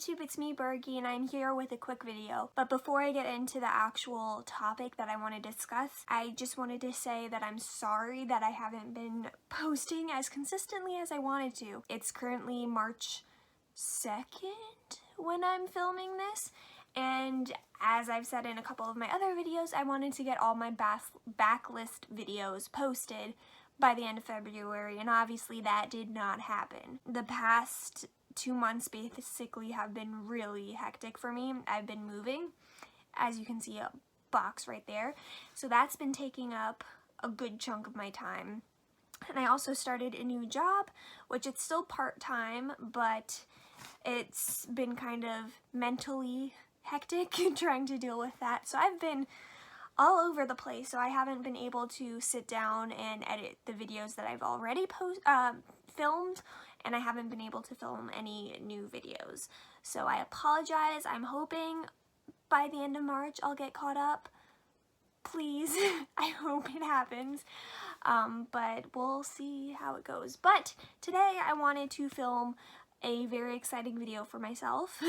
YouTube, it's me, Bergie, and I'm here with a quick video. But before I get into the actual topic that I want to discuss, I just wanted to say that I'm sorry that I haven't been posting as consistently as I wanted to. It's currently March 2nd when I'm filming this, and as I've said in a couple of my other videos, I wanted to get all my backlist videos posted by the end of February, and obviously that did not happen. The past 2 months basically have been really hectic for me. I've been moving, as you can see a box right there, so that's been taking up a good chunk of my time. And I also started a new job, which it's still part-time, but it's been kind of mentally hectic trying to deal with that. So I've been all over the place, so I haven't been able to sit down and edit the videos that I've already filmed, and I haven't been able to film any new videos. So I apologize. I'm hoping by the end of March I'll get caught up. Please, I hope it happens, but we'll see how it goes. But today I wanted to film a very exciting video for myself.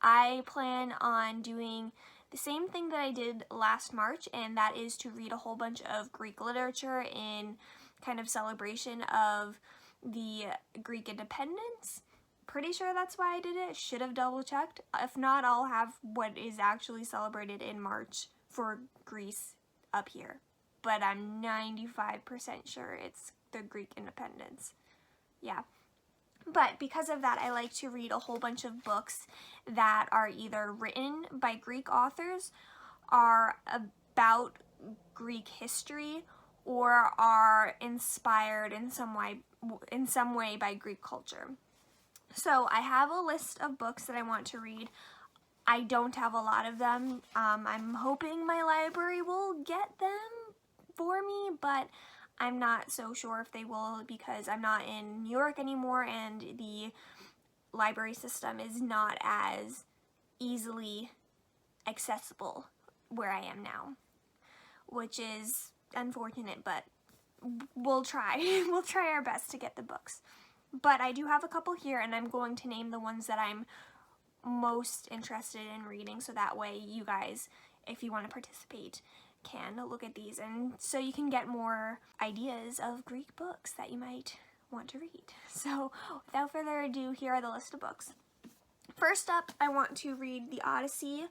I plan on doing the same thing that I did last March, and that is to read a whole bunch of Greek literature in kind of celebration of the Greek independence. Pretty sure that's why I did it. Should have double checked. If not, I'll have what is actually celebrated in March for Greece up here. But I'm 95% sure it's the Greek independence. Yeah. But because of that, I like to read a whole bunch of books that are either written by Greek authors, are about Greek history, or are inspired in some way by Greek culture. So I have a list of books that I want to read. I don't have a lot of them. I'm hoping my library will get them for me, but I'm not so sure if they will because I'm not in New York anymore and the library system is not as easily accessible where I am now, which is unfortunate, but we'll try. We'll try our best to get the books. But I do have a couple here, and I'm going to name the ones that I'm most interested in reading, so that way you guys, if you want to participate, can look at these, and so you can get more ideas of Greek books that you might want to read. So without further ado, here are the list of books. First up, I want to read The Odyssey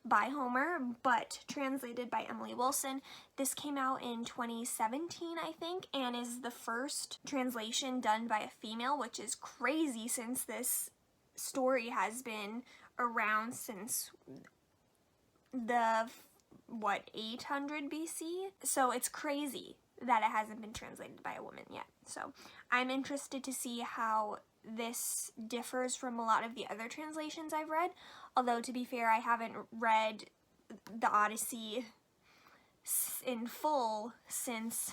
by Homer, but translated by Emily Wilson. This came out in 2017, I think, and is the first translation done by a female, which is crazy since this story has been around since the 800 BC? So it's crazy that it hasn't been translated by a woman yet. So I'm interested to see how this differs from a lot of the other translations I've read. Although, to be fair, I haven't read The Odyssey in full since,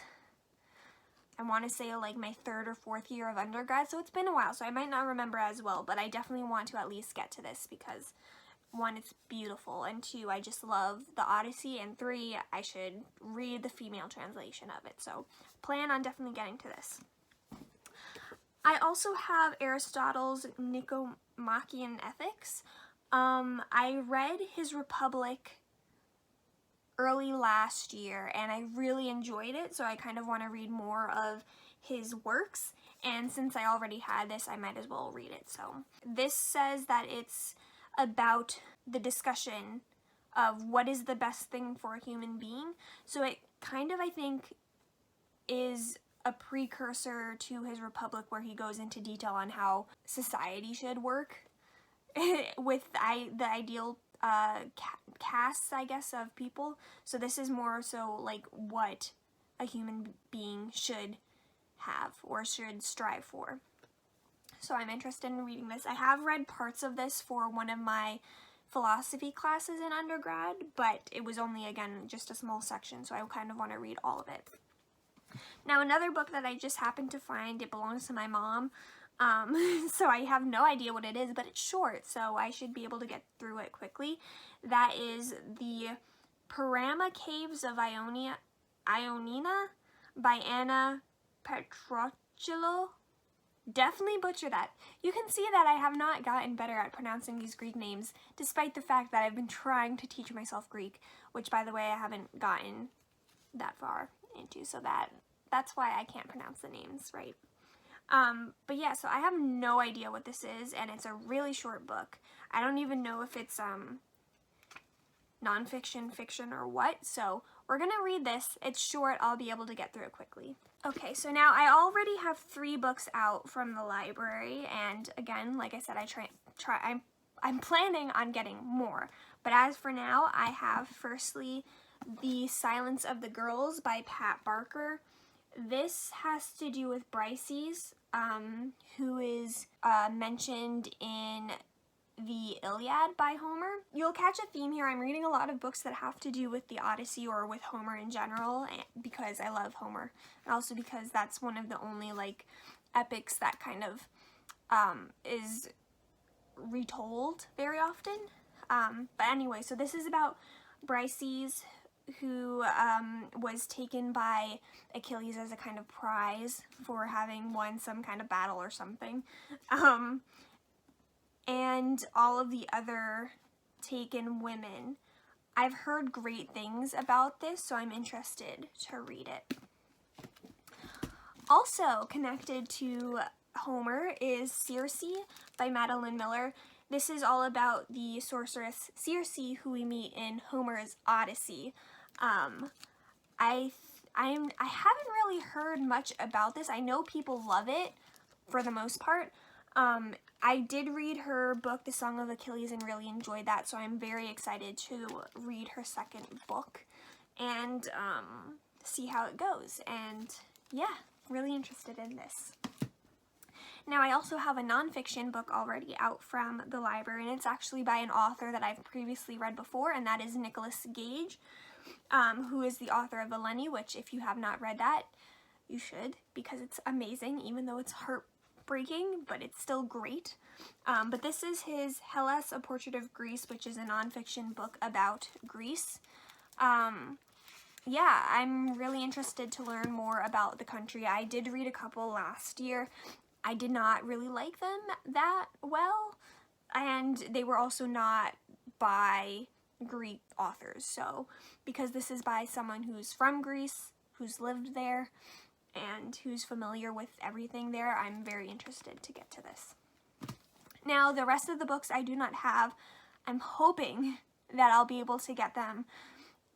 I want to say, like my 3rd or 4th year of undergrad. So it's been a while, so I might not remember as well, but I definitely want to at least get to this because 1, it's beautiful, and 2, I just love The Odyssey, and 3, I should read the female translation of it, so plan on definitely getting to this. I also have Aristotle's Nicomachean Ethics. I read his Republic early last year, and I really enjoyed it, so I kind of want to read more of his works, and since I already had this, I might as well read it. So this says that it's about the discussion of what is the best thing for a human being. So it kind of, I think, is a precursor to his Republic, where he goes into detail on how society should work with the ideal casts, I guess, of people. So this is more so like what a human being should have or should strive for. So I'm interested in reading this. I have read parts of this for one of my philosophy classes in undergrad, but it was only, again, just a small section, so I kind of want to read all of it. Now, another book that I just happened to find, it belongs to my mom, so I have no idea what it is, but it's short, so I should be able to get through it quickly. That is The Parama Caves of Ionina by Anna Petrocchio. definitely butcher that. You can see that I have not gotten better at pronouncing these Greek names, despite the fact that I've been trying to teach myself Greek, which, by the way, I haven't gotten that far into, so that's why I can't pronounce the names right. But yeah, so I have no idea what this is, and it's a really short book. I don't even know if it's nonfiction, fiction, or what, so we're gonna read this. It's short, I'll be able to get through it quickly. Okay, so now I already have 3 books out from the library, and again, like I said, I'm planning on getting more. But as for now, I have firstly The Silence of the Girls by Pat Barker. This has to do with Briseis, who is mentioned in the Iliad by Homer. You'll catch a theme here. I'm reading a lot of books that have to do with the Odyssey or with Homer in general, because I love Homer, and also because that's one of the only like epics that kind of is retold very often. But anyway, so this is about Briseis, who was taken by Achilles as a kind of prize for having won some kind of battle or something. And all of the other taken women. I've heard great things about this, so I'm interested to read it. Also connected to Homer is Circe by Madeline Miller. This is all about the sorceress Circe, who we meet in Homer's Odyssey. I haven't really heard much about this. I know people love it for the most part. I did read her book, The Song of Achilles, and really enjoyed that, so I'm very excited to read her second book and see how it goes. And yeah, really interested in this. Now, I also have a nonfiction book already out from the library, and it's actually by an author that I've previously read before, and that is Nicholas Gage, who is the author of Eleni, which, if you have not read that, you should, because it's amazing, even though it's heartbreaking, but it's still great. But this is his Hellas, A Portrait of Greece, which is a nonfiction book about Greece. Yeah, I'm really interested to learn more about the country. I did read a couple last year. I did not really like them that well, and they were also not by Greek authors. So, because this is by someone who's from Greece, who's lived there, and who's familiar with everything there, I'm very interested to get to this. Now, the rest of the books I do not have. I'm hoping that I'll be able to get them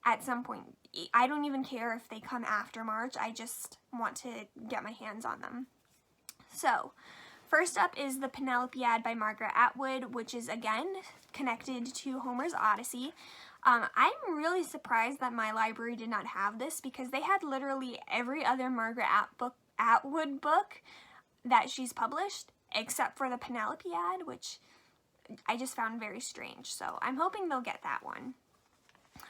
at some point. I don't even care if they come after March. I just want to get my hands on them. So, first up is the Penelopiad by Margaret Atwood, which is, again, connected to Homer's Odyssey. I'm really surprised that my library did not have this, because they had literally every other Margaret Atwood book that she's published, except for the Penelopiad, which I just found very strange. So I'm hoping they'll get that one.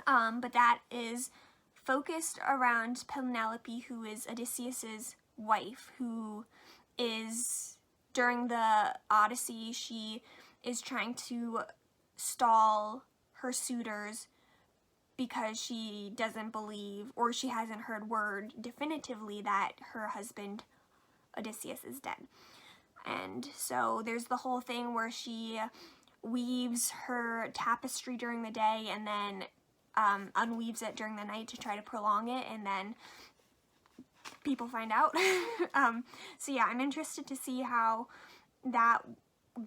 But that is focused around Penelope, who is Odysseus's wife, who is, during the Odyssey, she is trying to stall her suitors because she doesn't believe, or she hasn't heard word definitively that her husband Odysseus is dead. And so there's the whole thing where she weaves her tapestry during the day and then unweaves it during the night to try to prolong it, and then people find out. So yeah, I'm interested to see how that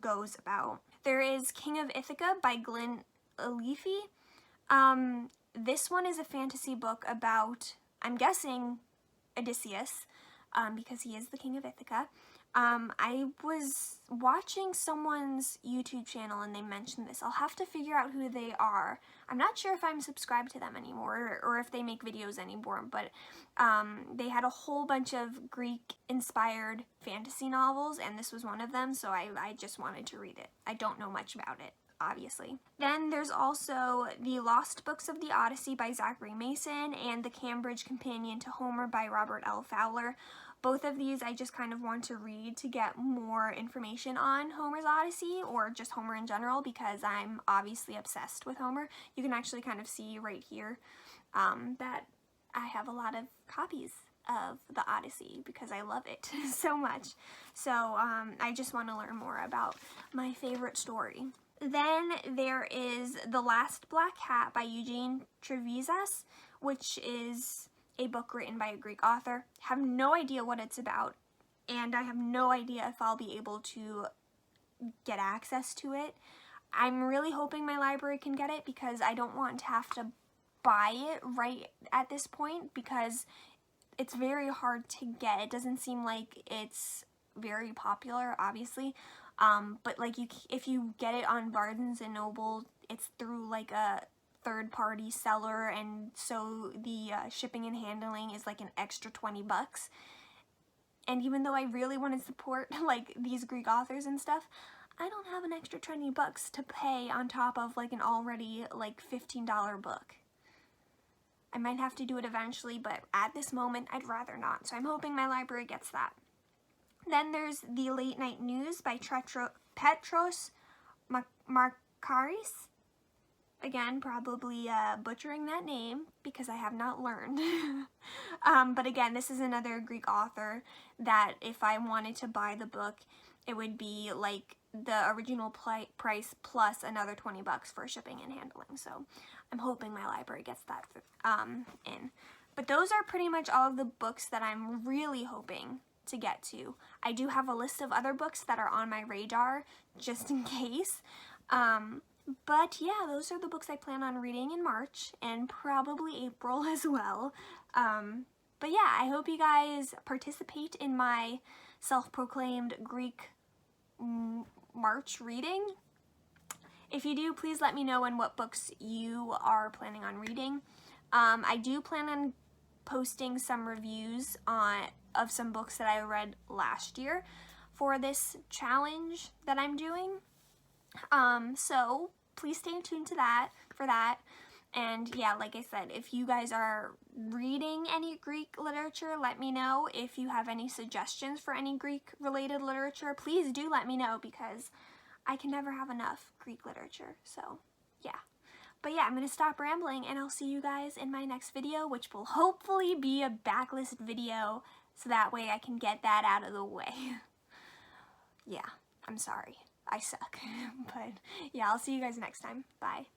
goes about. There is King of Ithaca by Glenn Alifi. This one is a fantasy book about, I'm guessing, Odysseus, because he is the King of Ithaca. I was watching someone's YouTube channel and they mentioned this. I'll have to figure out who they are. I'm not sure if I'm subscribed to them anymore or if they make videos anymore, but they had a whole bunch of Greek-inspired fantasy novels, and this was one of them, so I just wanted to read it. I don't know much about it, obviously. Then there's also The Lost Books of the Odyssey by Zachary Mason and The Cambridge Companion to Homer by Robert L. Fowler. Both of these I just kind of want to read to get more information on Homer's Odyssey, or just Homer in general, because I'm obviously obsessed with Homer. You can actually kind of see right here that I have a lot of copies of the Odyssey because I love it so much. So I just want to learn more about my favorite story. Then there is The Last Black Hat by Eugene Trevisan, which is a book written by a Greek author. Have no idea what it's about, and I have no idea if I'll be able to get access to it. I'm really hoping my library can get it because I don't want to have to buy it right at this point because it's very hard to get. It doesn't seem like it's very popular, obviously, but like if you get it on Barnes and Noble, it's through like a third-party seller, and so the shipping and handling is like an extra 20 bucks. And even though I really want to support like these Greek authors and stuff, I don't have an extra 20 bucks to pay on top of like an already like $15 book. I might have to do it eventually, but at this moment, I'd rather not. So I'm hoping my library gets that. Then there's The Late Night News by Petros Markaris. Again, probably butchering that name because I have not learned. But again, this is another Greek author that if I wanted to buy the book, it would be like the original price plus another 20 bucks for shipping and handling. So I'm hoping my library gets that in. But those are pretty much all of the books that I'm really hoping to get to. I do have a list of other books that are on my radar just in case. But yeah, those are the books I plan on reading in March and probably April as well. But yeah, I hope you guys participate in my self-proclaimed Greek March reading. If you do, please let me know in what books you are planning on reading. I do plan on posting some reviews of some books that I read last year for this challenge that I'm doing. So please stay tuned for that. And yeah, like I said, if you guys are reading any Greek literature, let me know. If you have any suggestions for any Greek related literature, please do let me know because I can never have enough Greek literature. So yeah. But yeah, I'm going to stop rambling and I'll see you guys in my next video, which will hopefully be a backlist video so that way I can get that out of the way. Yeah, I'm sorry. I suck. But yeah, I'll see you guys next time. Bye.